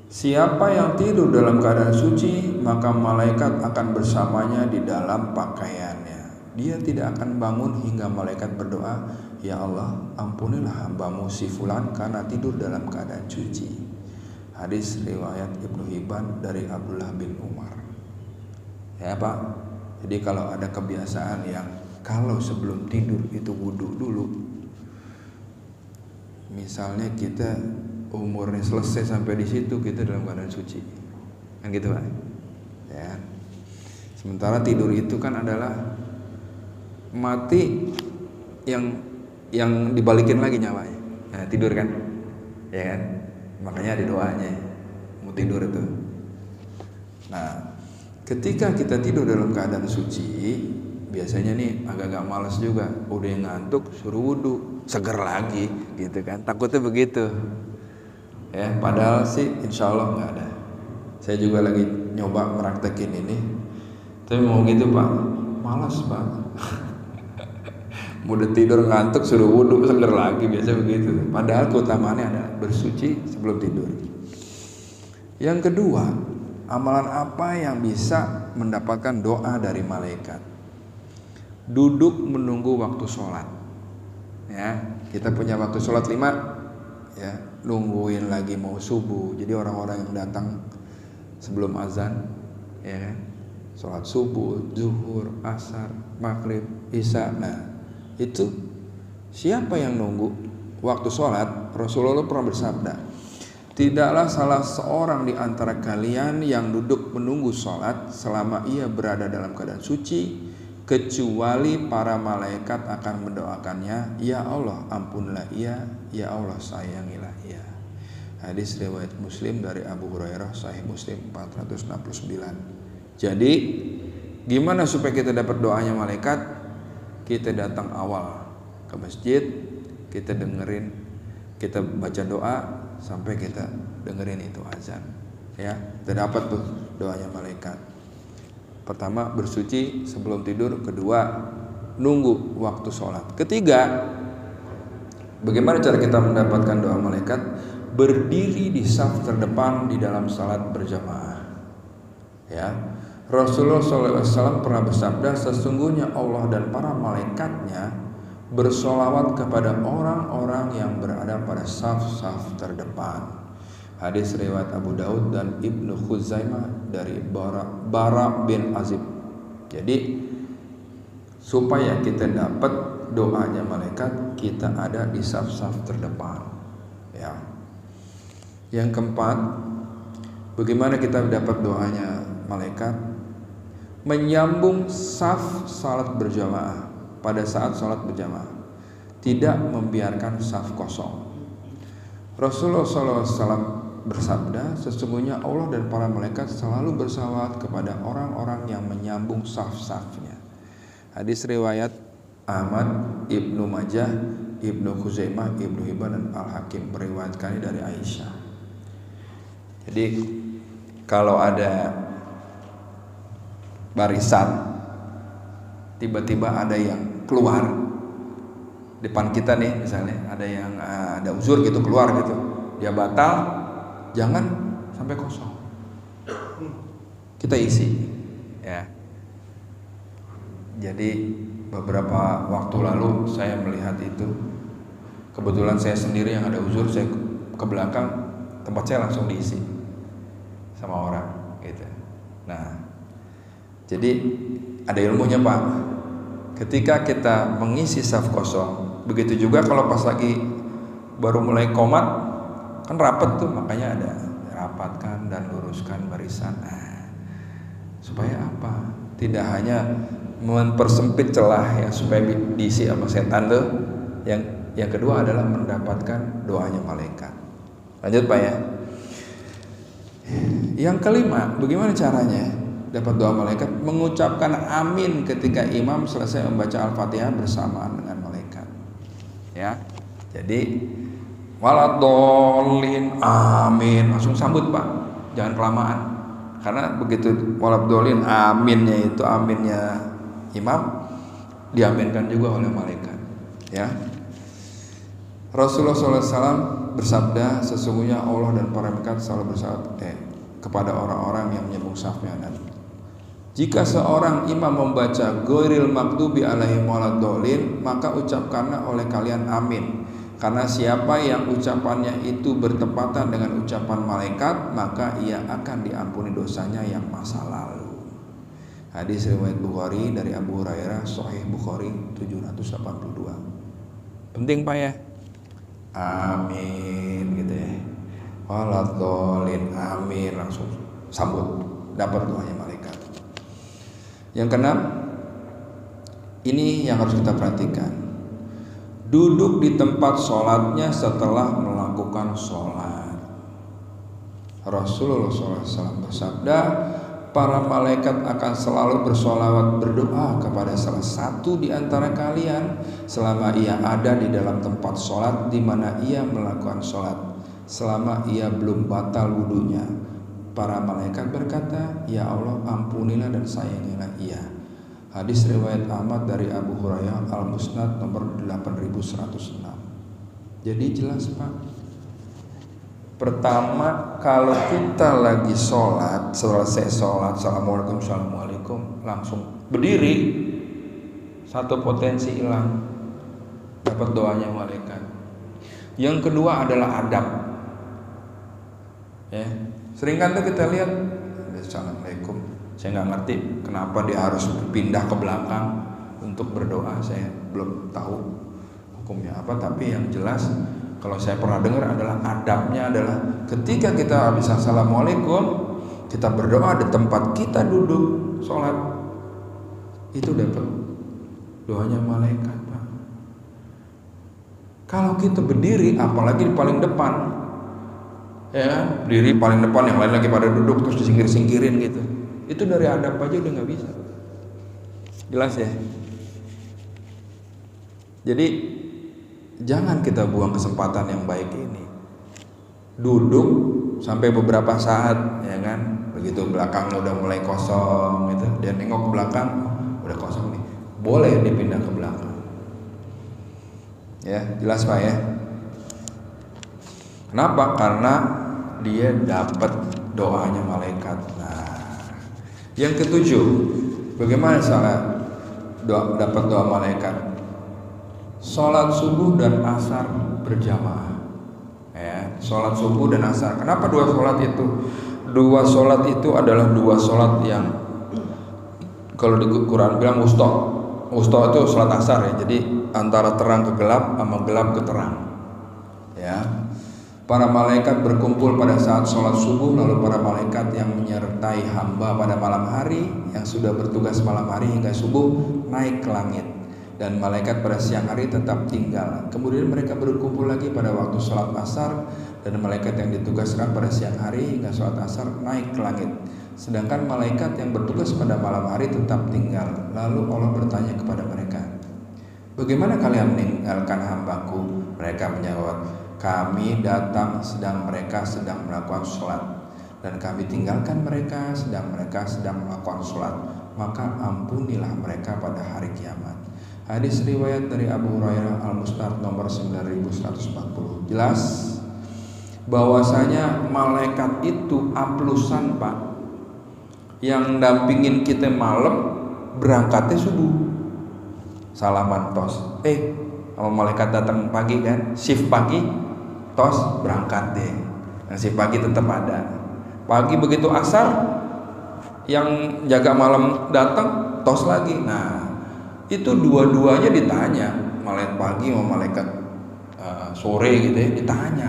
Siapa yang tidur dalam keadaan suci, maka malaikat akan bersamanya di dalam pakaiannya. Dia tidak akan bangun hingga malaikat berdoa, ya Allah, ampunilah hambamu si fulan karena tidur dalam keadaan suci. Hadis riwayat Ibnu Hibban dari Abdullah bin Umar. Ya Pak, jadi kalau ada kebiasaan yang kalau sebelum tidur itu wudu dulu, misalnya kita umurnya selesai sampai di situ, kita dalam keadaan suci, kan gitu Pak. Ya. Sementara tidur itu kan adalah mati yang dibalikin lagi nyawanya. Nah, tidur kan, ya kan? Makanya ada doanya mau tidur itu. Nah, ketika kita tidur dalam keadaan suci, biasanya nih agak-agak malas juga, udah ngantuk suruh wudu, seger lagi, gitu kan? Takutnya begitu. Ya, padahal sih insya Allah nggak ada. Saya juga lagi nyoba meraktekin ini, tapi mau gitu Pak, malas Pak. Udah tidur ngantuk suruh wudu, seger lagi, biasa begitu. Padahal keutamaannya ada bersuci sebelum tidur. Yang kedua, amalan apa yang bisa mendapatkan doa dari malaikat? Duduk menunggu waktu sholat. Ya, kita punya waktu sholat 5, ya, nungguin lagi mau subuh. Jadi orang-orang yang datang sebelum azan, ya, sholat subuh, zuhur, asar, maghrib, isya. Nah, itu siapa yang nunggu waktu sholat? Rasulullah pernah bersabda, tidaklah salah seorang di antara kalian yang duduk menunggu sholat selama ia berada dalam keadaan suci, kecuali para malaikat akan mendoakannya, ya Allah ampunilah ia, ya Allah sayangilah ia. Hadis riwayat Muslim dari Abu Hurairah, Sahih Muslim 469. Jadi gimana supaya kita dapat doanya malaikat? Kita datang awal ke masjid, kita dengerin, kita baca doa sampai kita dengerin itu azan, ya, kita dapat tuh doanya malaikat. Pertama, bersuci sebelum tidur. Kedua, nunggu waktu sholat. Ketiga, bagaimana cara kita mendapatkan doa malaikat? Berdiri di saf terdepan di dalam salat berjamaah, ya. Rasulullah SAW pernah bersabda, sesungguhnya Allah dan para malaikatnya bersolawat kepada orang-orang yang berada pada saf-saf terdepan. Hadis riwayat Abu Daud dan Ibnu Khuzaimah dari Bara bin Azib. Jadi supaya kita dapat doanya malaikat, kita ada di saf-saf terdepan, ya. Yang keempat, bagaimana kita dapat doanya malaikat? Menyambung saf salat berjamaah pada saat salat berjamaah, tidak membiarkan saf kosong. Rasulullah SAW bersabda, sesungguhnya Allah dan para malaikat selalu bersalawat kepada orang-orang yang menyambung saf-safnya. Hadis riwayat Ahmad, Ibnu Majah, Ibnu Khuzaimah, Ibnu Hibban dan Al-Hakim meriwayatkan dari Aisyah. Jadi kalau ada barisan tiba-tiba ada yang keluar depan kita nih, misalnya ada yang ada uzur gitu keluar gitu, dia batal, jangan sampai kosong, kita isi ya. Jadi beberapa waktu lalu saya melihat itu, kebetulan saya sendiri yang ada uzur, saya ke belakang, tempat saya langsung diisi sama orang gitu. Nah, jadi ada ilmunya Pak. Ketika kita mengisi saf kosong, begitu juga kalau pas lagi baru mulai qomat, kan rapat tuh, makanya ada rapatkan dan luruskan barisan. Nah, supaya apa? Tidak hanya mempersempit celah yang supaya diisi sama setan tuh. Yang kedua adalah mendapatkan doanya malaikat. Lanjut Pak ya. Yang kelima, bagaimana caranya dapat doa malaikat? Mengucapkan amin ketika imam selesai membaca Al-Fatihah bersamaan dengan malaikat. Ya. Jadi waladhdallin amin, langsung sambut Pak. Jangan kelamaan. Karena begitu waladhdallin aminnya itu aminnya imam diaminkan juga oleh malaikat. Ya. Rasulullah SAW bersabda, sesungguhnya Allah dan para malaikat selalu bersabda kepada orang-orang yang menyambung safnya, dan jika seorang imam membaca ghairil maghdubi alaihim waladdallin, maka ucapkanlah oleh kalian amin, karena siapa yang ucapannya itu bertepatan dengan ucapan malaikat, maka ia akan diampuni dosanya yang masa lalu. Hadis riwayat Bukhari dari Abu Hurairah, Sahih Bukhari 782. Penting Pak ya. Amin gitu ya. Waladhdallin amin, langsung sambut, dapat doanya malaikat. Yang keenam, ini yang harus kita perhatikan. Duduk di tempat sholatnya setelah melakukan sholat. Rasulullah SAW bersabda, para malaikat akan selalu bersolawat berdoa kepada salah satu di antara kalian selama ia ada di dalam tempat sholat di mana ia melakukan sholat, selama ia belum batal wudunya. Para malaikat berkata, ya Allah, ampunilah dan sayangilah ia. Hadis riwayat Ahmad dari Abu Hurairah Al-Musnad nomor 8106. Jadi jelas Pak. Pertama, kalau kita lagi sholat, selesai sholat, assalamualaikum, langsung berdiri, satu potensi hilang, dapat doanya malaikat. Yang kedua adalah adab. Ya, sering kan tuh kita lihat, assalamualaikum, saya nggak ngerti kenapa dia harus pindah ke belakang untuk berdoa, saya belum tahu hukumnya apa, tapi yang jelas kalau saya pernah dengar adalah adabnya adalah ketika kita habis assalamualaikum, kita berdoa di tempat kita duduk sholat, itu dapat doanya malaikat Pak. Kalau kita berdiri, apalagi di paling depan, ya berdiri paling depan, yang lain lagi pada duduk terus disingkir-singkirin gitu, itu dari adab aja udah nggak bisa. Jelas ya. Jadi jangan kita buang kesempatan yang baik ini. Duduk sampai beberapa saat, ya kan? Begitu belakang udah mulai kosong gitu, dia nengok ke belakang, udah kosong nih, boleh dipindah ke belakang. Ya, jelas Pak ya. Kenapa? Karena dia dapat doanya malaikat. Nah, yang ketujuh, bagaimana cara dapat doa malaikat? Sholat subuh dan asar berjamaah. Ya, sholat subuh dan asar. Kenapa dua sholat itu? Dua sholat itu adalah dua sholat yang kalau di Quran bilang wusta. Wusta itu sholat asar ya. Jadi antara terang ke gelap sama gelap ke terang. Ya. Para malaikat berkumpul pada saat sholat subuh, lalu para malaikat yang menyertai hamba pada malam hari, yang sudah bertugas malam hari hingga subuh, naik ke langit. Dan malaikat pada siang hari tetap tinggal. Kemudian mereka berkumpul lagi pada waktu sholat asar, dan malaikat yang ditugaskan pada siang hari hingga sholat asar naik ke langit. sedangkan malaikat yang bertugas pada malam hari tetap tinggal. Lalu Allah bertanya kepada mereka, bagaimana kalian meninggalkan hambaku? Mereka menjawab, kami datang sedang mereka sedang melakukan sholat, dan kami tinggalkan mereka sedang melakukan sholat, maka ampunilah mereka pada hari kiamat. Hadis riwayat dari Abu Hurairah Al-Musnad nomor 9140. Jelas bahwasanya malaikat itu aplusan, Pak, yang dampingin kita malam, berangkatnya subuh, salaman tos, sama malaikat datang pagi kan, shift pagi, tos berangkat deh. Nah, shift pagi tetap ada. Pagi begitu asar, yang jaga malam datang, tos lagi. Nah, itu dua-duanya ditanya, malaikat pagi sama malaikat sore gitu ya, ditanya,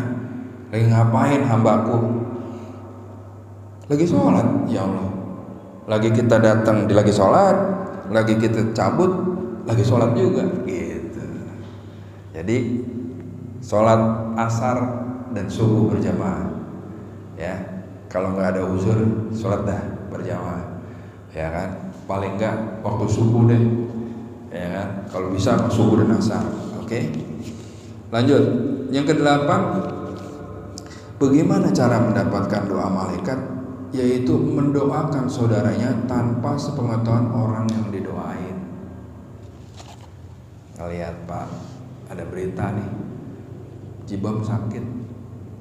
lagi ngapain hambaku? Lagi sholat, ya Allah. Lagi kita datang, lagi sholat, lagi kita cabut, lagi sholat juga, gitu. Jadi sholat asar dan subuh berjamaah, ya. Kalau nggak ada uzur, sholat dah berjamaah, ya kan. Paling nggak waktu subuh deh, ya kan. Kalau bisa subuh dan asar, oke. Lanjut, yang ke-8, bagaimana cara mendapatkan doa malaikat? Yaitu mendoakan saudaranya tanpa sepengetahuan orang yang didoain. Lihat Pak, ada berita nih, Jibom sakit,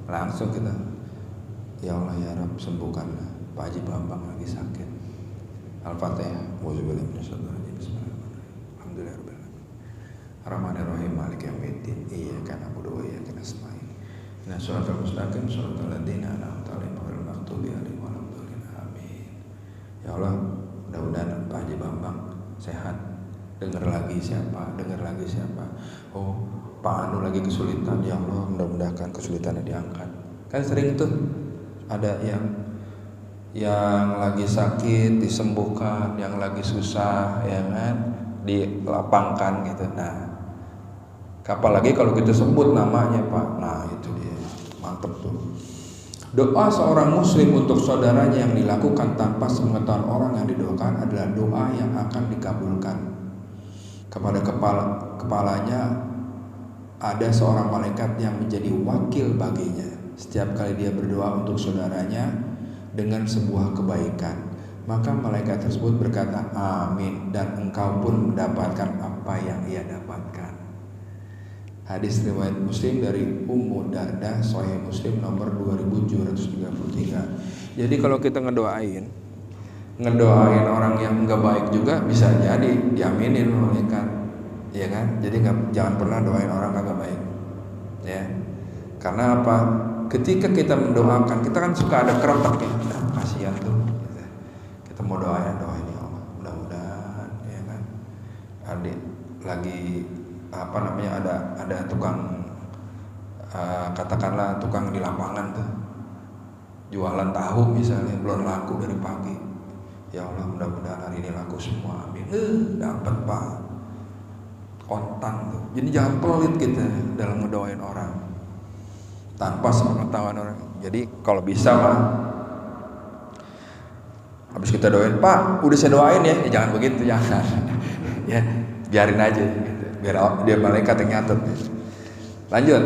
langsung kita, ya Allah ya Rabb, sembuhkanlah Pak Haji Bambang lagi sakit. Al-Fatihah. Bismillahirrahmanirrahim. Ar-Rahmanir-Rahim. Maliki yaumiddin. Iyyaka na'budu wa iyyaka nasta'in. Ihdinas siratal mustaqim, siratal ladzina an'amta 'alaihim ghairil maghdubi 'alaihim waladdallin. Amin. Ya Allah, mudah-mudahan Pak Haji Bambang sehat. Dengar lagi siapa? Oh, Pak Anu lagi kesulitan. Ya Allah, mudah-mudahan kesulitannya diangkat. Kan sering tuh ada yang lagi sakit disembuhkan, yang lagi susah, ya kan, dilapangkan gitu. Nah, apalagi kalau kita sebut namanya Pak, nah itu dia, mantep tuh. Doa seorang muslim untuk saudaranya yang dilakukan tanpa sepengetahuan orang yang didoakan adalah doa yang akan dikabulkan. Kepada kepalanya ada seorang malaikat yang menjadi wakil baginya setiap kali dia berdoa untuk saudaranya dengan sebuah kebaikan, maka malaikat tersebut berkata amin, dan engkau pun mendapatkan apa yang ia dapatkan. Hadis riwayat Muslim dari Ummu Darda, Sahih Muslim nomor 2733. Jadi kalau kita ngedoain orang yang enggak baik juga bisa jadi diaminin malaikat, ya kan? Jadi jangan pernah doain orang kagak baik, ya. Karena apa? Ketika kita mendoakan, kita kan suka ada keretak ya, kasihan tuh. Kita mau doain ya Allah, mudah-mudahan, ya kan. Adik lagi ada tukang katakanlah tukang di lapangan tuh, jualan tahu misalnya, belum laku dari pagi. Ya Allah, mudah-mudahan hari ini laku semua, amin. Dapat Pak, kontan tuh. Jadi jangan pelit kita dalam ngedoain orang tanpa sepengetahuan orang. Jadi kalau bisa lah, habis kita doain, Pak udah saya doain ya, jangan begitu, jangan. Ya biarin aja gitu. Biar dia malaikat yang nyatet. Lanjut,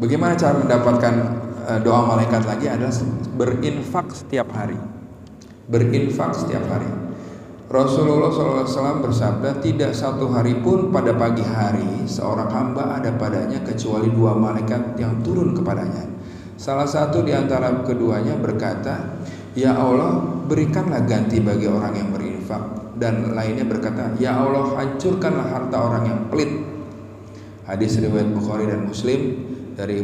bagaimana cara mendapatkan doa malaikat lagi adalah berinfak setiap hari. Rasulullah SAW bersabda, tidak satu hari pun pada pagi hari seorang hamba ada padanya kecuali 2 malaikat yang turun kepadanya. Salah satu di antara keduanya berkata, ya Allah, berikanlah ganti bagi orang yang berinfak. Dan lainnya berkata, ya Allah, hancurkanlah harta orang yang pelit. Hadis riwayat Bukhari dan Muslim dari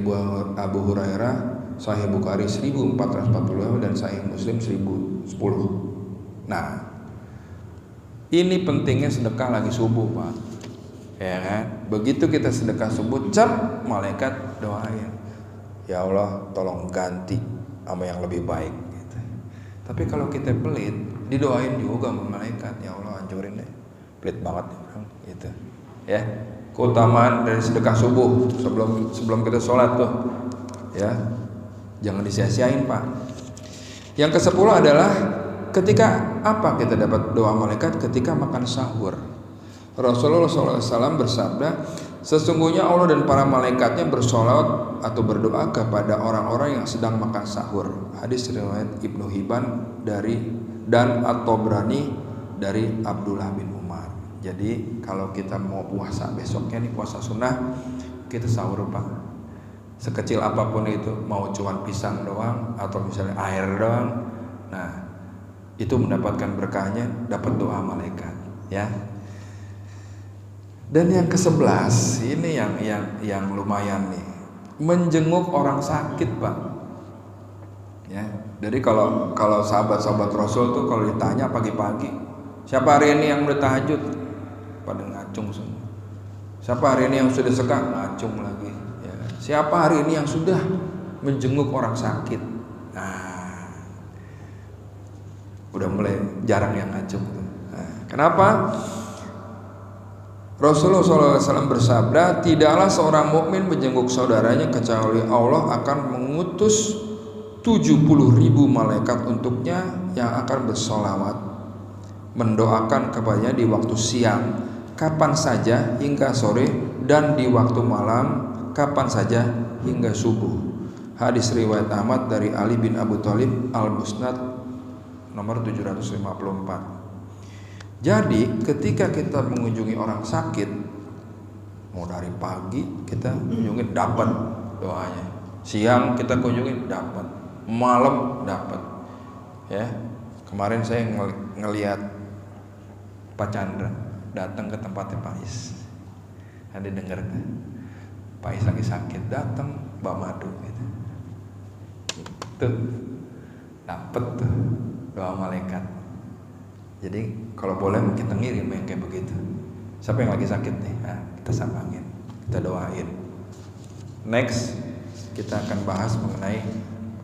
Abu Hurairah, Sahih Bukhari 1440 dan Sahih Muslim 1010. Nah, ini pentingnya sedekah lagi subuh Pak, ya kan? Begitu kita sedekah subuh, cap malaikat doain, ya Allah tolong ganti sama yang lebih baik gitu. Tapi kalau kita pelit, didoain juga sama malaikat, ya Allah hancurin deh, pelit banget gitu. Ya, keutamaan dari sedekah subuh sebelum kita sholat tuh, ya jangan disia-siain Pak. Yang ke-10 adalah ketika apa kita dapat doa malaikat? Ketika makan sahur. Rasulullah SAW bersabda, sesungguhnya Allah dan para malaikatnya bersolawat atau berdoa kepada orang-orang yang sedang makan sahur. Hadis riwayat Ibnu Hibban dan At-Tabrani dari Abdullah bin Umar. Jadi kalau kita mau puasa besoknya nih, puasa sunnah, kita sahur Pak. Sekecil apapun itu, mau cuman pisang doang atau misalnya air doang, nah itu mendapatkan berkahnya, dapat doa malaikat, ya. Dan yang ke-11 ini yang lumayan nih, menjenguk orang sakit Pak, ya. Jadi kalau sahabat-sahabat Rasul tuh kalau ditanya pagi-pagi, siapa hari ini yang udah tahajud, pada ngacung semua. Siapa hari ini yang sudah sekak, ngacung lagi. Siapa hari ini yang sudah menjenguk orang sakit? Nah, udah mulai jarang yang ngacung. Nah, kenapa? Rasulullah SAW bersabda, tidaklah seorang mukmin menjenguk saudaranya kecuali Allah akan mengutus 70.000 malaikat untuknya yang akan bersolawat, mendoakan kepadanya di waktu siang, kapan saja hingga sore, dan di waktu malam kapan saja hingga subuh. Hadis riwayat Ahmad dari Ali bin Abu Thalib Al-Musnad nomor 754. Jadi ketika kita mengunjungi orang sakit, mau dari pagi kita kunjungi dapat doanya, siang kita kunjungi dapat, malam dapat. Ya, kemarin saya ngelihat Pak Chandra datang ke tempatnya Pak Is. Ada dengar Pak Is lagi sakit, datang Mbak Madu gitu. Tuh dapet tuh doa malaikat. Jadi kalau boleh kita ngirim yang kayak begitu. Siapa yang lagi sakit nih? Nah, kita sambangin, kita doain. Next kita akan bahas mengenai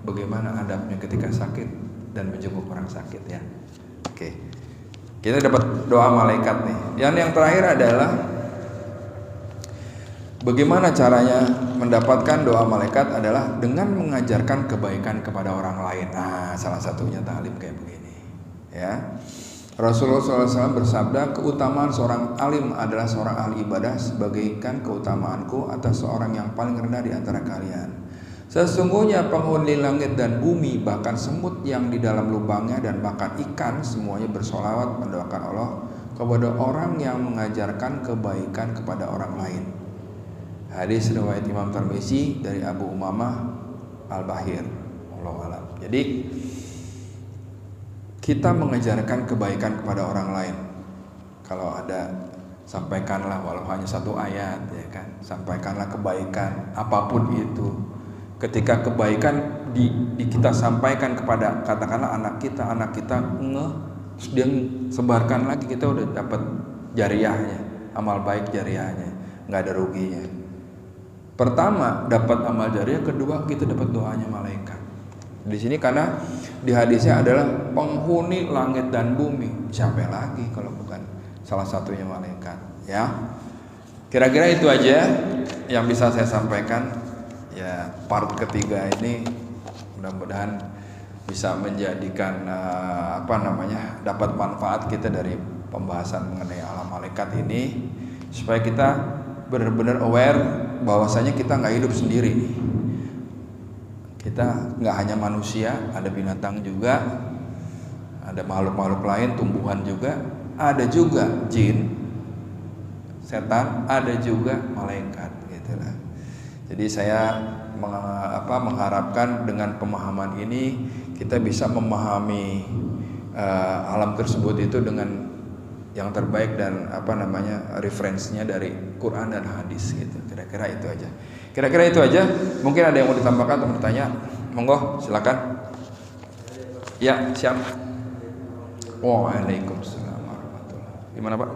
bagaimana adabnya ketika sakit dan menjenguk orang sakit, ya. Oke. Kita dapat doa malaikat nih. Yang terakhir adalah bagaimana caranya mendapatkan doa malaikat adalah dengan mengajarkan kebaikan kepada orang lain. Nah, salah satunya ta'lim kayak begini, ya. Rasulullah SAW bersabda, keutamaan seorang alim adalah seorang ahli ibadah sebagaikan keutamaanku atas seorang yang paling rendah di antara kalian. Sesungguhnya penghuni langit dan bumi, bahkan semut yang di dalam lubangnya dan bahkan ikan, semuanya bersolawat mendoakan Allah kepada orang yang mengajarkan kebaikan kepada orang lain. Hadis riwayat Imam Tirmizi dari Abu Umamah Al-Bahir. Allahu a'lam. Jadi kita mengajarkan kebaikan kepada orang lain. Kalau ada, sampaikanlah walau hanya satu ayat, ya kan. Sampaikanlah kebaikan apapun itu. Ketika kebaikan kita sampaikan kepada katakanlah anak kita terus dia sebarkan lagi, kita udah dapat jariahnya, amal baik jariahnya, nggak ada ruginya. Pertama dapat amal jariah, kedua kita dapat doanya malaikat. Di sini karena di hadisnya adalah penghuni langit dan bumi, siapa lagi kalau bukan salah satunya malaikat, ya. Kira-kira itu aja yang bisa saya sampaikan, ya. Part ketiga ini mudah-mudahan bisa menjadikan dapat manfaat kita dari pembahasan mengenai alam malaikat ini, supaya kita benar-benar aware bahwasanya kita nggak hidup sendiri. Kita nggak hanya manusia, ada binatang juga, ada makhluk-makhluk lain, tumbuhan juga, ada juga jin, setan, ada juga malaikat, gitulah. Jadi saya mengharapkan dengan pemahaman ini kita bisa memahami alam tersebut itu dengan yang terbaik dan referensinya dari Quran dan hadis, gitu. Kira-kira itu aja. Mungkin ada yang mau ditambahkan atau bertanya? Monggo, silakan. Ya, siap. Waalaikumsalam warahmatullahi. Gimana Pak?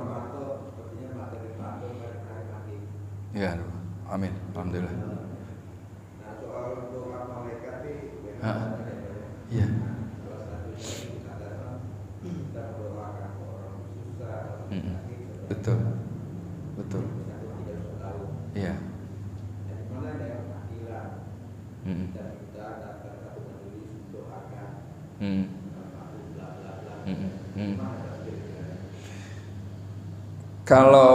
Ya, amin. Alhamdulillah. Iya. Betul. Iya. Hmm. Hmm. Kalau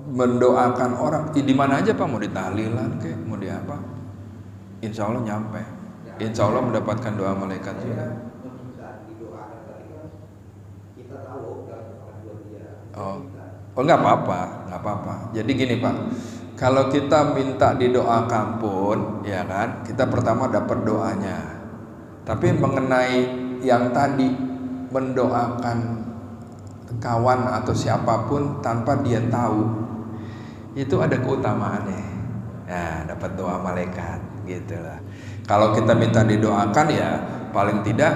mendoakan orang di mana aja Pak, mau di tahlilan kayak mau di apa, insya Allah nyampe, insya Allah mendapatkan doa malaikat juga. Oh, oh nggak apa-apa, nggak apa-apa. Jadi gini Pak, kalau kita minta didoakan pun, ya kan, kita pertama dapat doanya. Tapi mengenai yang tadi mendoakan kawan atau siapapun tanpa dia tahu, itu ada keutamaannya. Nah, dapat doa malaikat, gitulah. Kalau kita minta didoakan ya paling tidak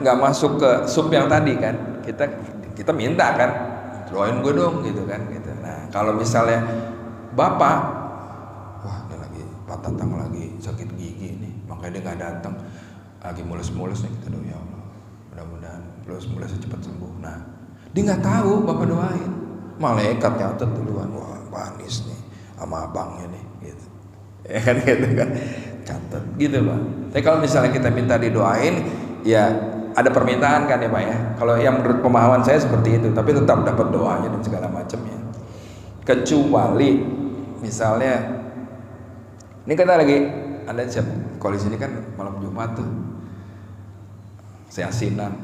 nggak masuk ke sub yang tadi kan. Kita minta kan, doain gue dong gitu kan gitu. Nah, kalau misalnya bapak, wah dia lagi patah tang, lagi sakit gigi nih, makanya dia nggak datang, lagi mulus-mulus nih, kita doa ya Allah, mudah-mudahan mulus-mulusnya cepat sembuh. Nah, dia nggak tahu bapak doain, malaikat nyatet duluan, wah Pak Anis nih sama abangnya nih gitu. Ya kan gitu kan, catat gitu Pak. Tapi kalau misalnya kita minta didoain, ya ada permintaan kan ya Pak ya. Kalau yang menurut pemahaman saya seperti itu, tapi tetap dapat doanya dan segala macamnya. Kecuali misalnya ini kita lagi ada siap koalisi ini kan malam Jumat tuh, Yasinan,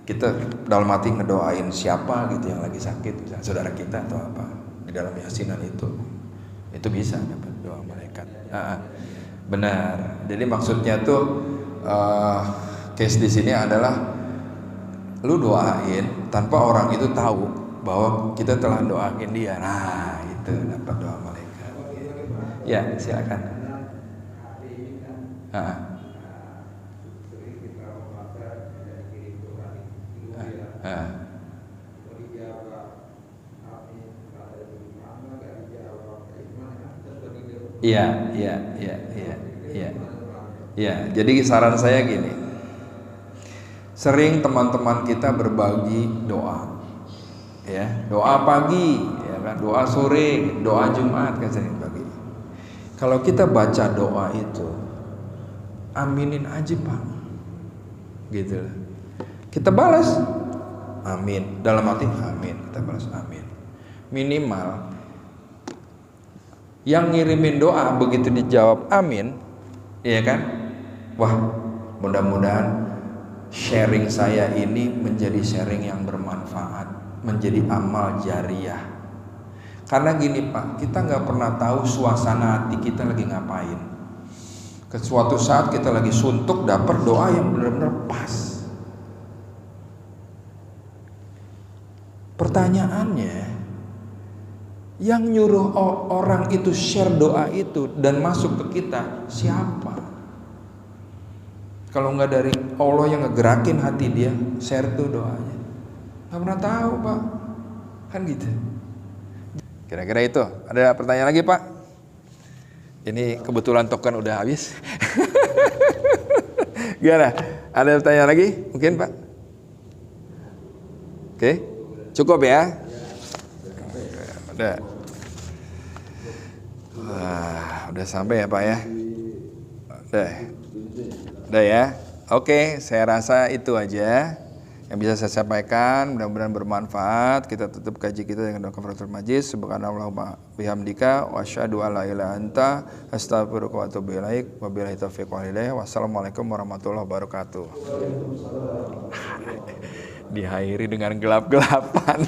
kita dalam hati ngedoain siapa gitu yang lagi sakit, misalnya saudara kita atau apa, di dalam Yasinan itu bisa dapat doa malaikat. Benar. Jadi maksudnya tuh case di sini adalah lu doain tanpa orang itu tahu bahwa kita telah doain dia. Nah, itu dapat doa malaikat. Ya, silakan. Iya. Jadi saran saya gini. Sering teman-teman kita berbagi doa. Ya, doa pagi, ya kan, doa sore, doa Jumat kan sering bagi. Kalau kita baca doa itu, aminin aja Pak. Gitu lah. Kita balas amin, dalam hati amin, kita balas amin. Minimal yang ngirimin doa begitu dijawab amin, ya kan? Wah, mudah-mudahan sharing saya ini menjadi sharing yang bermanfaat, menjadi amal jariah. Karena gini Pak, kita nggak pernah tahu suasana hati kita lagi ngapain. Ke suatu saat kita lagi suntuk, dapat doa yang benar-benar pas. Pertanyaannya, yang nyuruh orang itu share doa itu dan masuk ke kita siapa? Kalau nggak dari Allah yang ngegerakin hati dia share tuh doanya, nggak pernah tahu Pak, kan gitu. Kira-kira itu. Ada pertanyaan lagi Pak? Ini kebetulan token udah habis. Gimana? Ada pertanyaan lagi? Mungkin Pak? Oke, cukup ya. Udah sampai ya Pak ya. Udah ya. Oke, saya rasa itu aja yang bisa saya sampaikan. Mudah-mudahan bermanfaat. Kita tutup kaji kita dengan doa kafaratul majlis. Subhanallahumma bihamdika wa asyhadu an la ilaha illa anta astaghfiruka wa atubu ilaik. Wabillahi taufiq wal hidayah. Wassalamualaikum warahmatullahi wabarakatuh. Diakhiri dengan gelap-gelapan.